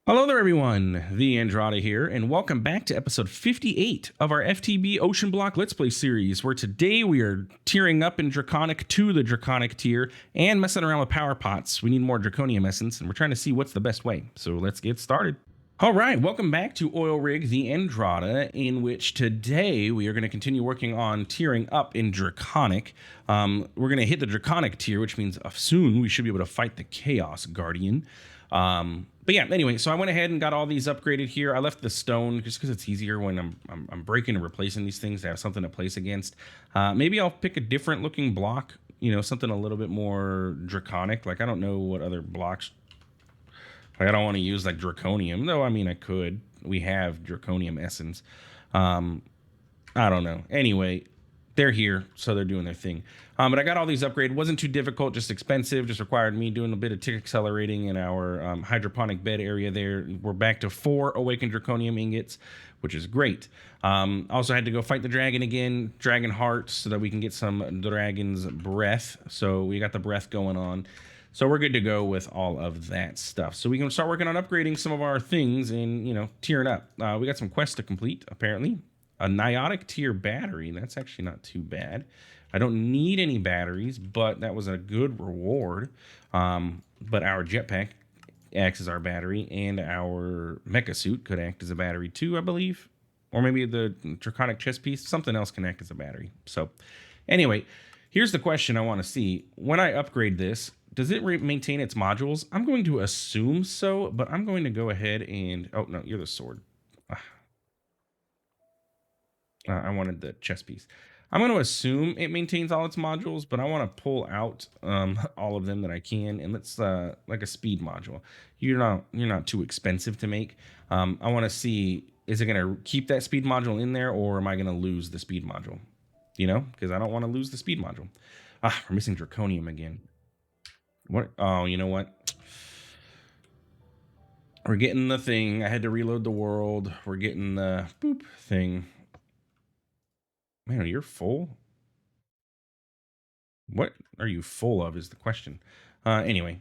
Hello there, everyone. TheAndrata here, and welcome back to episode 58 of our FTB OceanBlock Let's Play series, where today we are tearing up in Draconic to the Draconic tier and messing around with PowerPots. We need more Draconium essence, and we're trying to see what's the best way. So let's get started. All right, welcome back to Oil Rig TheAndrata, in which today we are going to continue working on tiering up in Draconic. We're going to hit the Draconic tier, which means soon we should be able to fight the Chaos Guardian. But yeah, anyway, so I went ahead and got all these upgraded here. I left the stone just because it's easier when I'm breaking and replacing these things to have something to place against. Maybe I'll pick a different looking block, something a little bit more draconic. Like, I don't know what other blocks. Like, I don't want to use like draconium, though. I mean, I could. We have draconium essence. I don't know. Anyway, they're here, so they're doing their thing. But I got all these upgraded. Wasn't too difficult, just expensive. Just required me doing a bit of tick accelerating in our hydroponic bed area there. We're back to 4 awakened draconium ingots, which is great. Also had to go fight the dragon again, dragon heart, so that we can get some dragon's breath. So we got the breath going on. So we're good to go with all of that stuff. So we can start working on upgrading some of our things and, tiering up. We got some quests to complete, apparently. A Niotic tier battery. That's actually not too bad. I don't need any batteries, but that was a good reward. But our jetpack acts as our battery, and our mecha suit could act as a battery too, I believe. Or maybe the Draconic chest piece, something else can act as a battery. So anyway, here's the question I want to see. When I upgrade this, does it maintain its modules? I'm going to assume so, but I'm going to go ahead and... Oh, no, you're the sword. I wanted the chest piece. I'm going to assume it maintains all its modules, but I want to pull out all of them that I can, and let's like a speed module. You're not too expensive to make. I want to see, is it going to keep that speed module in there, or am I going to lose the speed module? Because I don't want to lose the speed module. We're missing draconium again. What? Oh, you know what? We're getting the thing. I had to reload the world. We're getting the boop thing. Man, you're full. What are you full of is the question. Anyway,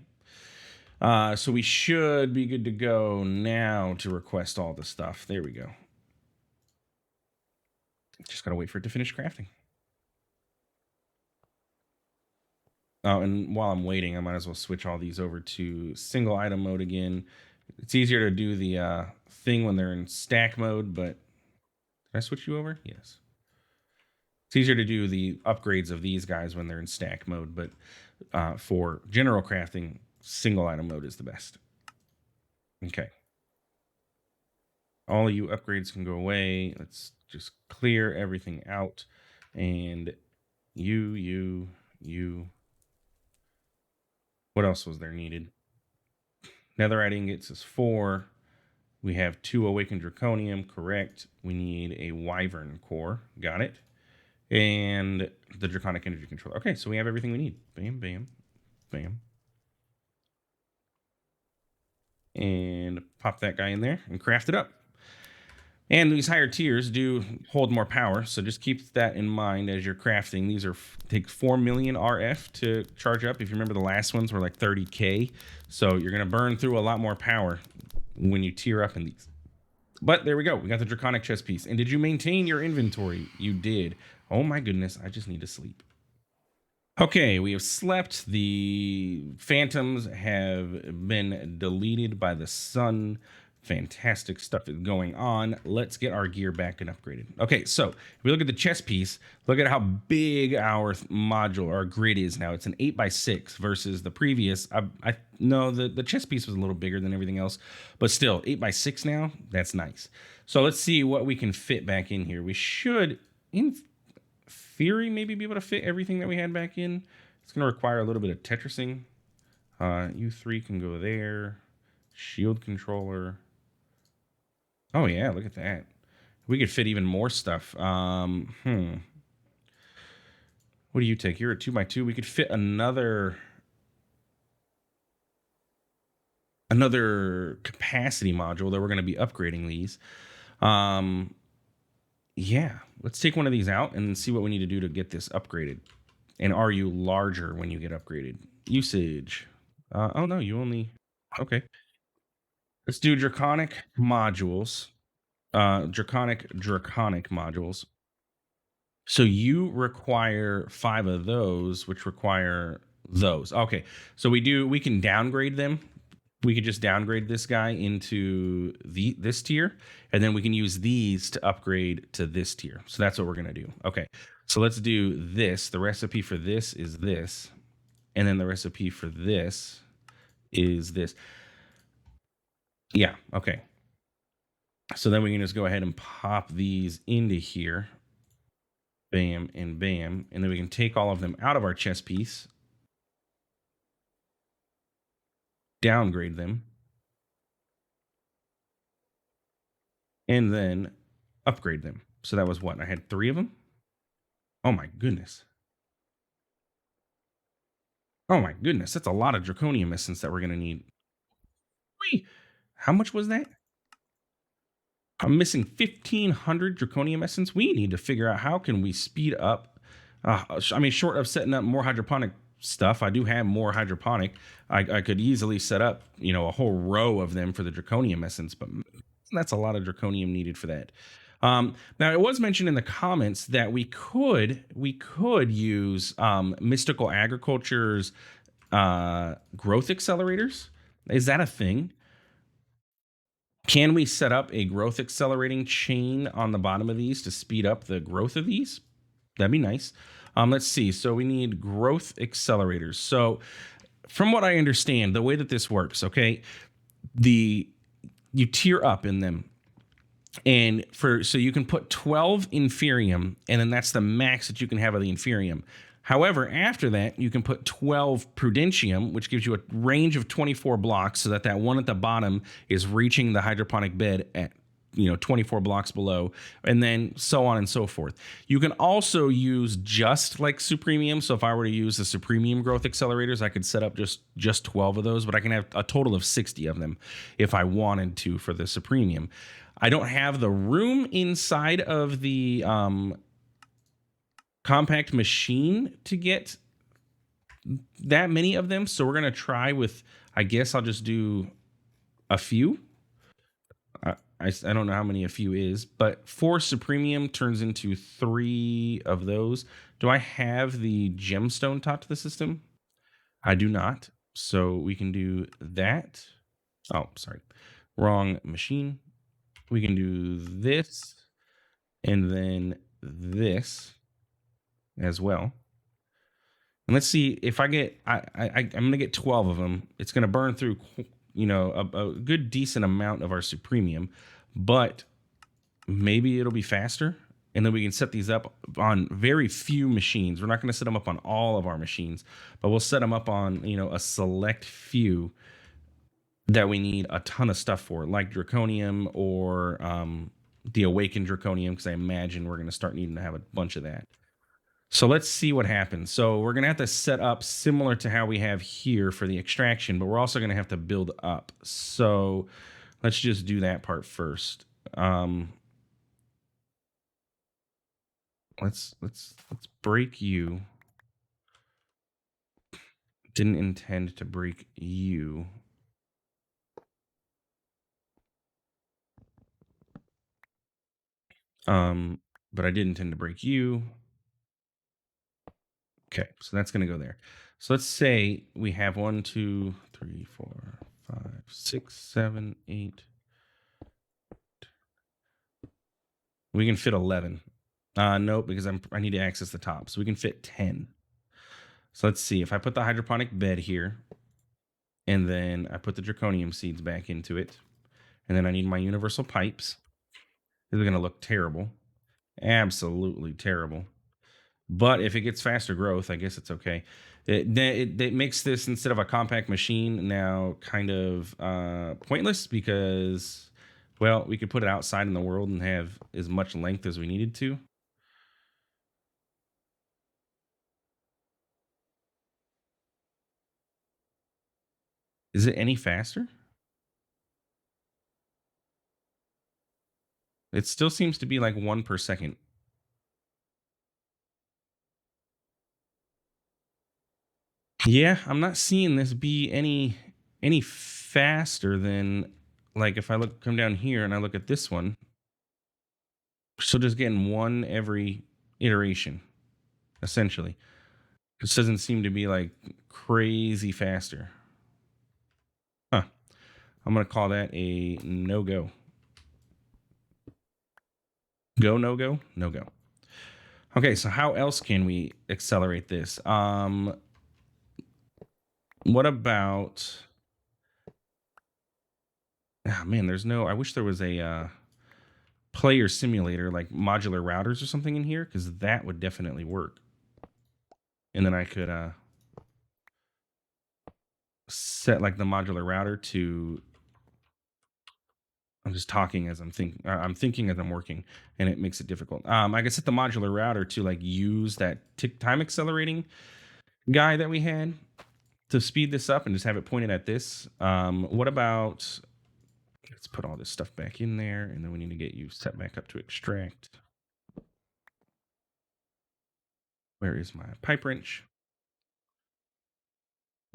so we should be good to go now to request all the stuff. There we go. Just gotta wait for it to finish crafting. Oh, and while I'm waiting, I might as well switch all these over to single item mode again. It's easier to do the thing when they're in stack mode, but did I switch you over? Yes. It's easier to do the upgrades of these guys when they're in stack mode, but for general crafting, single item mode is the best. Okay. All of you upgrades can go away. Let's just clear everything out. And you. What else was there needed? Netherite ingots is 4. We have 2 awakened draconium, correct. We need a wyvern core, got it. And the draconic energy controller. Okay, so we have everything we need. Bam, bam, bam. And pop that guy in there and craft it up. And these higher tiers do hold more power, so just keep that in mind as you're crafting. These take 4 million RF to charge up. If you remember, the last ones were like 30K, so you're gonna burn through a lot more power when you tier up in these. But there we go. We got the Draconic chest piece. And did you maintain your inventory? You did. Oh my goodness, I just need to sleep. Okay, we have slept. The phantoms have been deleted by the sun. Fantastic stuff is going on. Let's get our gear back and upgraded. Okay, so if we look at the chest piece, look at how big our module, our grid is now. It's an 8x6 versus the previous. I know the chest piece was a little bigger than everything else, but still 8x6 now. That's nice. So let's see what we can fit back in here. We should, in theory, maybe be able to fit everything that we had back in. It's going to require a little bit of Tetrising. U3 can go there. Shield controller. Oh yeah, look at that. We could fit even more stuff. What do you take? You're a 2x2. We could fit another capacity module that we're going to be upgrading these. Yeah, let's take one of these out and see what we need to do to get this upgraded. And are you larger when you get upgraded? Usage. Oh no, you only... Okay. Let's do draconic modules. Draconic modules. So you require 5 of those, which require those. Okay. So we can downgrade them. We could just downgrade this guy into this tier, and then we can use these to upgrade to this tier. So that's what we're gonna do. Okay. So let's do this. The recipe for this is this, and then the recipe for this is this. Yeah, okay. So then we can just go ahead and pop these into here. Bam and bam. And then we can take all of them out of our chess piece, downgrade them, and then upgrade them. So that was what? I had 3 of them? Oh my goodness. Oh my goodness. That's a lot of draconium essence that we're going to need. Whee! How much was that? I'm missing 1,500 draconium essence. We need to figure out how can we speed up. I mean, short of setting up more hydroponic stuff, I do have more hydroponic. I could easily set up, a whole row of them for the draconium essence, but that's a lot of draconium needed for that. Now, it was mentioned in the comments that we could use Mystical Agriculture's growth accelerators. Is that a thing? Can we set up a growth accelerating chain on the bottom of these to speed up the growth of these? That'd be nice. Let's see. So we need growth accelerators. So from what I understand, the way that this works, okay, you tier up in them. And so you can put 12 inferium, and then that's the max that you can have of the inferium. However, after that, you can put 12 prudentium, which gives you a range of 24 blocks, so that one at the bottom is reaching the hydroponic bed at 24 blocks below, and then so on and so forth. You can also use just like supremium. So if I were to use the supremium growth accelerators, I could set up just 12 of those, but I can have a total of 60 of them if I wanted to for the supremium. I don't have the room inside of the compact machine to get that many of them, so we're gonna try with, I guess I'll just do a few. I don't know how many a few is, but 4 supremium turns into 3 of those. Do I have the gemstone taught to the system? I do not. So we can do that. Oh, sorry. Wrong machine. We can do this and then this as well. And let's see if I get, I'm going to get 12 of them. It's going to burn through, a good decent amount of our supremium, but maybe it'll be faster. And then we can set these up on very few machines. We're not going to set them up on all of our machines, but we'll set them up on, a select few that we need a ton of stuff for, like draconium or the awakened draconium, because I imagine we're going to start needing to have a bunch of that. So let's see what happens. So we're going to have to set up similar to how we have here for the extraction, but we're also going to have to build up. So let's just do that part first. Let's break you. Didn't intend to break you. But I did intend to break you. Okay, so that's going to go there. So let's say we have 1, 2, 3, 4, 5, 6, 7, 8. We can fit 11. Nope, because I need to access the top. So we can fit 10. So let's see. If I put the hydroponic bed here, and then I put the draconium seeds back into it, and then I need my universal pipes. This is going to look terrible. Absolutely terrible. But if it gets faster growth, I guess it's okay. It makes this, instead of a compact machine, now kind of pointless because, well, we could put it outside in the world and have as much length as we needed to. Is it any faster? It still seems to be like 1 per second. Yeah, I'm not seeing this be any faster than like if I come down here and I look at this one, we're still just getting one every iteration, essentially. This doesn't seem to be like crazy faster. Huh. I'm gonna call that a no-go. Go, no go, no go. Okay, so how else can we accelerate this? What about? Ah, man, there's no. I wish there was a player simulator like modular routers or something in here, because that would definitely work. And then I could set like the modular router to. I'm just talking as I'm thinking. I'm thinking as I'm working, and it makes it difficult. I could set the modular router to like use that time accelerating guy that we had to speed this up and just have it pointed at this. What about? Let's put all this stuff back in there, and then we need to get you set back up to extract. Where is my pipe wrench?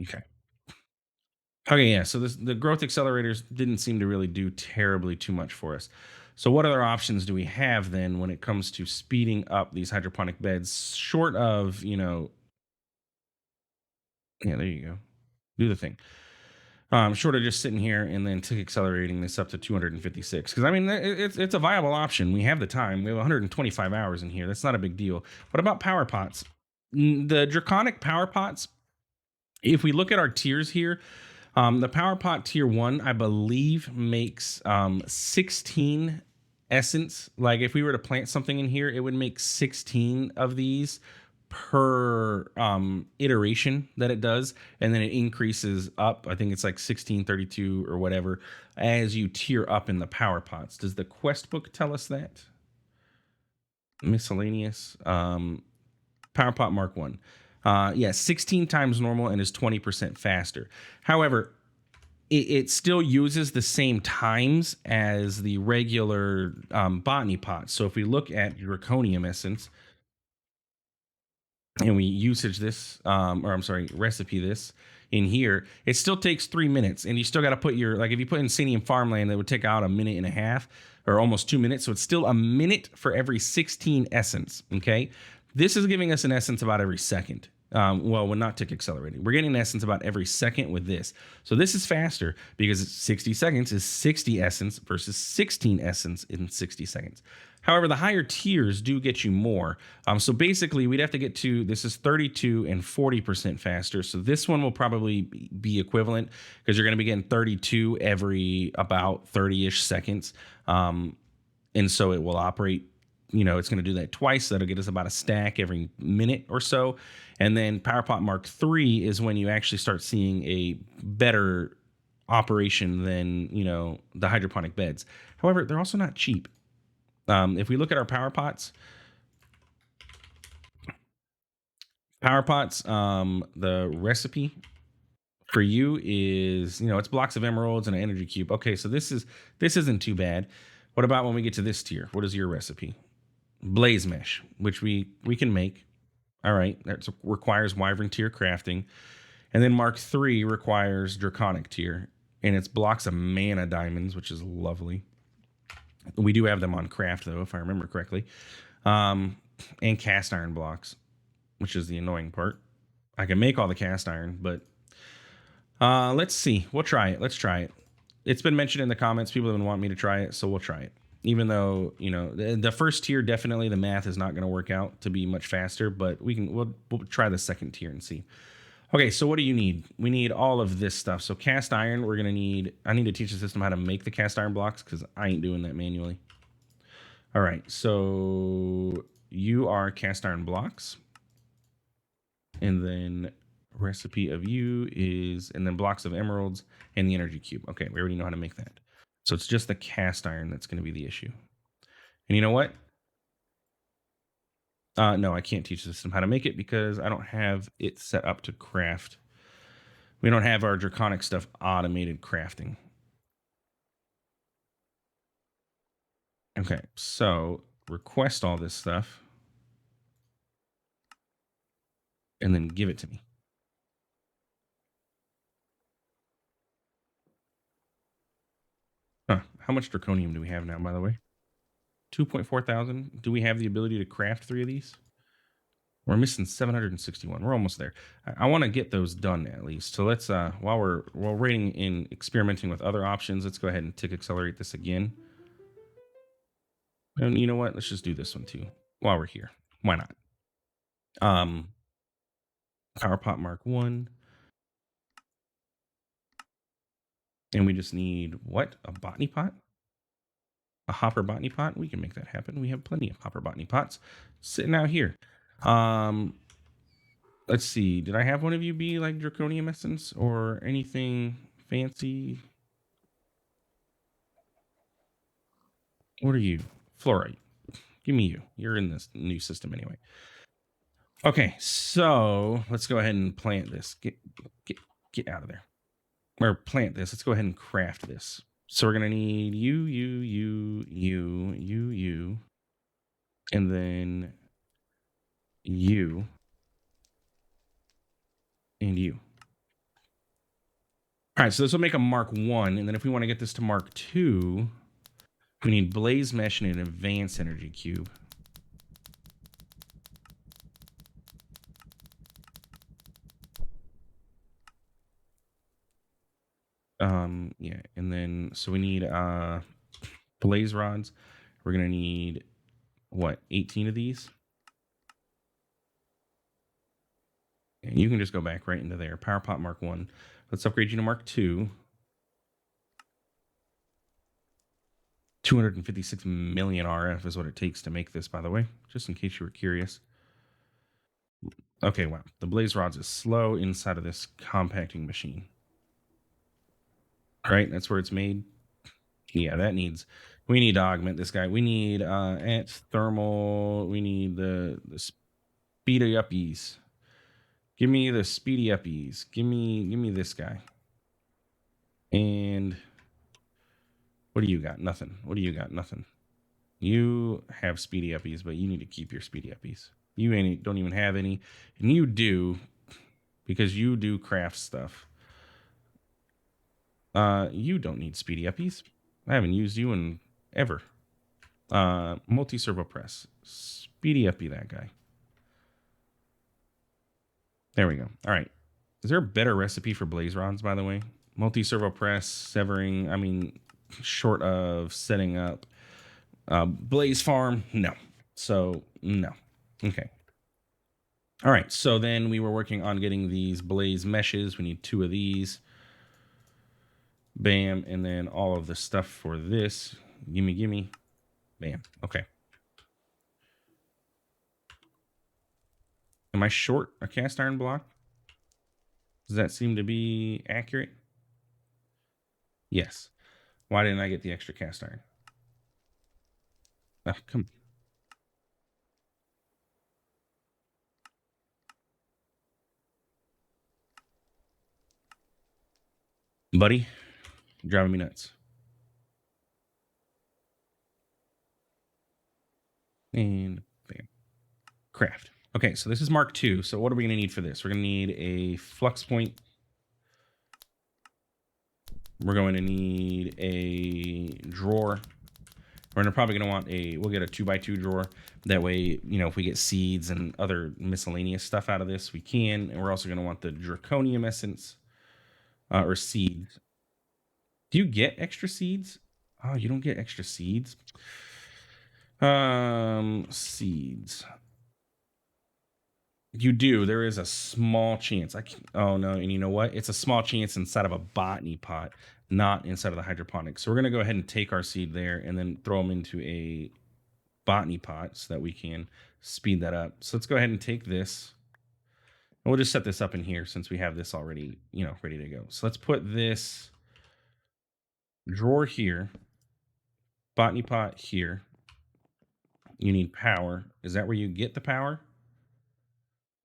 Okay. Okay, yeah. So the growth accelerators didn't seem to really do terribly too much for us. So what other options do we have then when it comes to speeding up these hydroponic beds, short of, yeah, there you go. Do the thing. Short of just sitting here and then tick accelerating this up to 256. Because I mean, it's a viable option. We have the time. We have 125 hours in here. That's not a big deal. What about PowerPots? The Draconic PowerPots, if we look at our tiers here, the PowerPot tier 1, I believe, makes 16 essence. Like if we were to plant something in here, it would make 16 of these per iteration that it does, and then it increases up. I think it's like 16, 32 or whatever as you tier up in the PowerPots. Does the quest book tell us that? Miscellaneous PowerPot Mark 1. Yeah, 16 times normal and is 20% faster. However, it still uses the same times as the regular botany pot. So if we look at Draconium essence and we usage this, or I'm sorry, recipe this in here, it still takes 3 minutes. And you still got to put your, like if you put Insanium Farmland, that would take out 1.5 minutes or almost 2 minutes. So it's still a minute for every 16 essence. Okay. This is giving us an essence about every second. Well, we're not tick accelerating. We're getting an essence about every second with this. So this is faster because 60 seconds is 60 essence versus 16 essence in 60 seconds. However, the higher tiers do get you more. So basically, we'd have to get to, this is 32 and 40% faster. So this one will probably be equivalent because you're going to be getting 32 every about 30-ish seconds. And so it will operate, it's going to do that twice. That'll get us about a stack every minute or so. And then PowerPot Mark 3 is when you actually start seeing a better operation than, the hydroponic beds. However, they're also not cheap. If we look at our PowerPots, the recipe for you is, it's blocks of emeralds and an energy cube. Okay, so this isn't too bad. What about when we get to this tier? What is your recipe? Blaze mesh, which we can make. All right, that requires wyvern tier crafting. And then Mark 3 requires draconic tier, and it's blocks of mana diamonds, which is lovely. We do have them on craft, though, if I remember correctly. And cast iron blocks, which is the annoying part. I can make all the cast iron, but let's see. We'll try it. Let's try it. It's been mentioned in the comments. People have been wanting me to try it, so we'll try it. Even though, the first tier, definitely the math is not going to work out to be much faster, but we'll try the second tier and see. Okay, so what do you need? We need all of this stuff. So cast iron, I need to teach the system how to make the cast iron blocks because I ain't doing that manually. All right, so you are cast iron blocks. And then recipe of you is, and then blocks of emeralds and the energy cube. Okay, we already know how to make that. So it's just the cast iron that's going to be the issue. And you know what? No, I can't teach the system how to make it because I don't have it set up to craft. We don't have our draconic stuff automated crafting. Okay, so request all this stuff and then give it to me. How much draconium do we have now, by the way? 2.4 thousand. Do we have the ability to craft 3 of these? We're missing 761. We're almost there. I want to get those done at least. So let's while we're waiting in experimenting with other options, let's go ahead and tick accelerate this again. And you know what? Let's just do this one too while we're here. Why not? PowerPot Mark 1. And we just need what? A botany pot? A hopper botany pot? We can make that happen. We have plenty of hopper botany pots sitting out here. Let's see. Did I have one of you be like draconium essence or anything fancy? What are you? Fluorite. Give me you. You're in this new system anyway. Okay, so let's go ahead and plant this. Get out of there. Or plant this. Let's go ahead and craft this. So we're gonna need you, and then you and you. All right, so this will make a Mark 1, and then if we want to get this to Mark 2, we need blaze mesh and an advanced energy cube. Yeah, and then so we need blaze rods. We're gonna need what, 18 of these? And you can just go back right into there. PowerPot Mark 1. Let's upgrade you to Mark 2. 256 million RF is what it takes to make this, by the way, just in case you were curious. Okay, wow. The blaze rods is slow inside of this compacting machine. Right? That's where it's made. Yeah, we need to augment this guy. We need at thermal, we need the speedy uppies. Give me the speedy uppies. Give me this guy. And what do you got? Nothing. What do you got? Nothing. You have speedy uppies, but you need to keep your speedy uppies. You don't even have any. And you do, because you do craft stuff. You don't need speedy uppies. I haven't used you in ever. Multi-servo press. Speedy uppy that guy. There we go. All right. Is there a better recipe for blaze rods, by the way? Multi-servo press, severing, I mean, short of setting up blaze farm, no. So, no. Okay. All right. So then we were working on getting these blaze meshes. We need 2 of these. Bam. And then all of the stuff for this. Gimme. Bam. Okay. Am I short a cast iron block? Does that seem to be accurate? Yes. Why didn't I get the extra cast iron? Come. Buddy, you're driving me nuts. And bam. Craft. Okay, so this is Mark 2. So what are we going to need for this? We're going to need a flux point. We're going to need a drawer. We're probably going to want we'll get a 2x2 drawer. That way, you know, if we get seeds and other miscellaneous stuff out of this, we can. And we're also going to want the draconium essence or seeds. Do you get extra seeds? Oh, you don't get extra seeds? Seeds. You do. There is a small chance. Oh no, and you know what? It's a small chance inside of a botany pot, not inside of the hydroponics. So we're gonna go ahead and take our seed there and then throw them into a botany pot so that we can speed that up. So let's go ahead and take this. And we'll just set this up in here since we have this already, you know, ready to go. So let's put this drawer here, botany pot here. You need power. Is that where you get the power?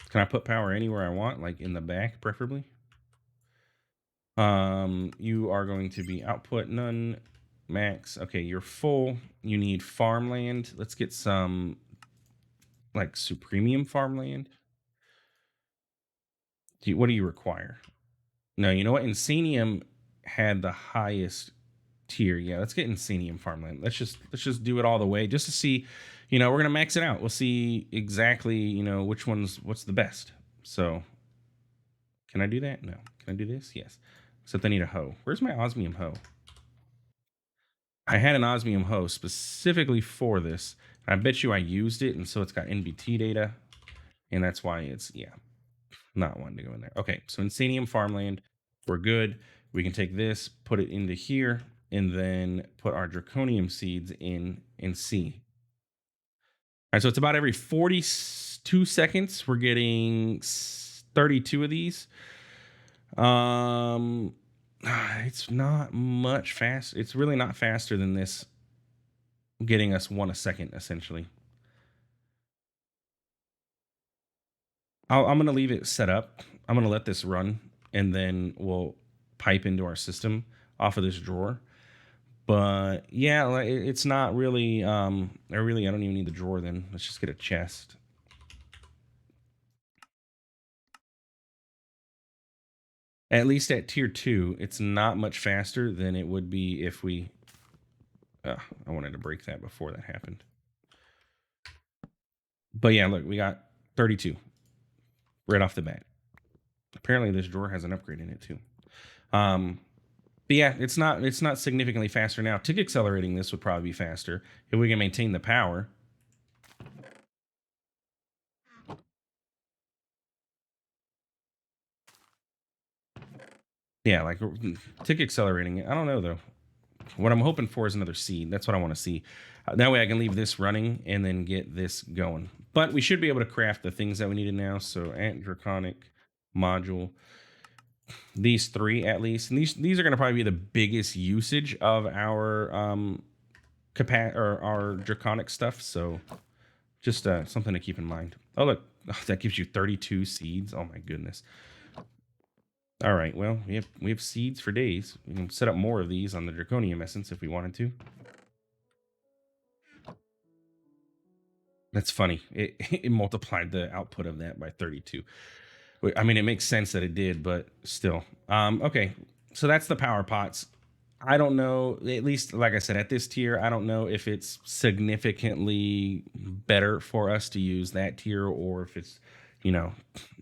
Can I put power anywhere I want, like in the back, preferably? You are going to be output none, max. Okay, you're full. You need farmland. Let's get some like supremium farmland. What do you require? No, you know what? Insanium had the highest tier. Yeah, let's get Insanium Farmland. Let's just do it all the way just to see, we're gonna max it out. We'll see exactly, what's the best. So can I do that? No. Can I do this? Yes. Except I need a hoe. Where's my osmium hoe? I had an osmium hoe specifically for this. I bet you I used it, and so it's got NBT data, and that's why it's not wanting to go in there. Okay, so Insanium Farmland, we're good. We can take this, put it into here, and then put our Draconium seeds in and see. All right, so it's about every 42 seconds we're getting 32 of these. It's not much fast. It's really not faster than this, getting us one a second essentially. I'm gonna leave it set up. I'm gonna let this run, and then we'll pipe into our system off of this drawer. But yeah, it's not really. I don't even need the drawer. Then let's just get a chest. At least at tier 2, it's not much faster than it would be if we. I wanted to break that before that happened. But yeah, look, we got 32 right off the bat. Apparently, this drawer has an upgrade in it too. But yeah, it's not significantly faster now. Tick accelerating this would probably be faster if we can maintain the power. Yeah, like tick accelerating it. I don't know though. What I'm hoping for is another seed. That's what I want to see. That way I can leave this running and then get this going. But we should be able to craft the things that we needed now. So Draconic module, these 3 at least, and these are going to probably be the biggest usage of our our Draconic stuff. So just something to keep in mind. Oh look, that gives you 32 seeds. Oh my goodness. All right, well, we have seeds for days. We can set up more of these on the Draconium Essence if we wanted to. That's funny. It multiplied the output of that by 32. I mean, it makes sense that it did, but still. Okay, so that's the PowerPots. I don't know, at least like I said, at this tier, I don't know if it's significantly better for us to use that tier, or if it's,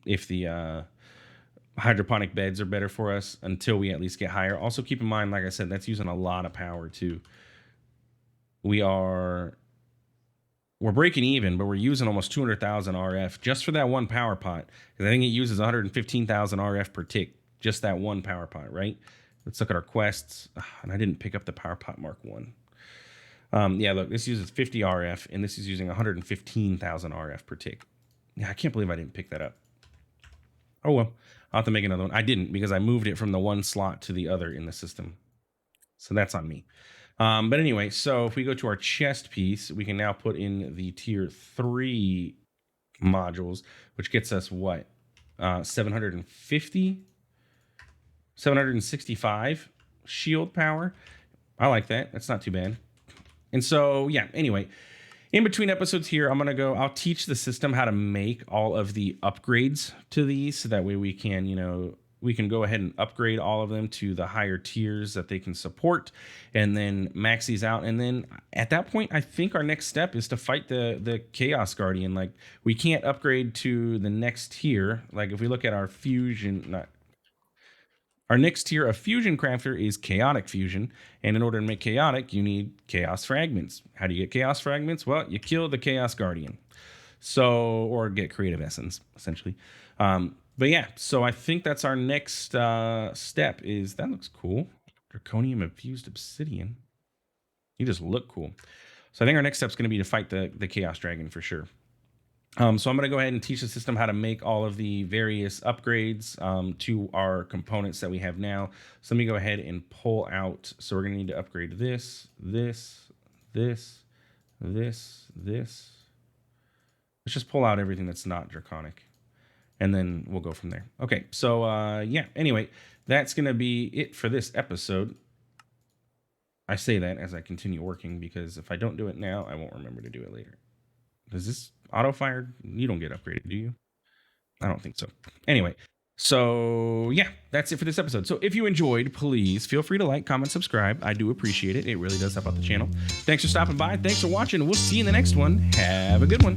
if the hydroponic beds are better for us until we at least get higher. Also keep in mind, like I said, that's using a lot of power too. We're breaking even, but we're using almost 200,000 RF just for that one power pot. Because I think it uses 115,000 RF per tick, just that one power pot, right? Let's look at our quests. And I didn't pick up the power pot Mark 1. Yeah, look, this uses 50 RF, and this is using 115,000 RF per tick. Yeah, I can't believe I didn't pick that up. Oh well, I'll have to make another one. I didn't, because I moved it from the one slot to the other in the system. So that's on me. But anyway, so if we go to our chest piece, we can now put in the tier 3 modules, which gets us what? 750? 765 shield power. I like that. That's not too bad. And so, yeah, anyway, in between episodes here, I'll teach the system how to make all of the upgrades to these, so that way we can, we can go ahead and upgrade all of them to the higher tiers that they can support, and then max these out. And then at that point, I think our next step is to fight the Chaos Guardian. Like, we can't upgrade to the next tier. Like, if we look at our our next tier of fusion crafter is chaotic fusion, and in order to make chaotic, you need chaos fragments. How do you get chaos fragments? Well, you kill the Chaos Guardian, or get creative essence essentially. But yeah, so I think that's our next step. That looks cool. Draconium infused obsidian. You just look cool. So I think our next step is going to be to fight the Chaos Dragon for sure. So I'm going to go ahead and teach the system how to make all of the various upgrades to our components that we have now. So let me go ahead and pull out. So we're going to need to upgrade this. Let's just pull out everything that's not Draconic, and then we'll go from there. Okay, so yeah, anyway, that's going to be it for this episode. I say that as I continue working, because if I don't do it now, I won't remember to do it later. Does this auto fire? You don't get upgraded, do you? I don't think so. Anyway, So yeah, that's it for this episode. So if you enjoyed, please feel free to like, comment, subscribe. I do appreciate it. It really does help out the channel. Thanks for stopping by. Thanks for watching. We'll see you in the next one. Have a good one.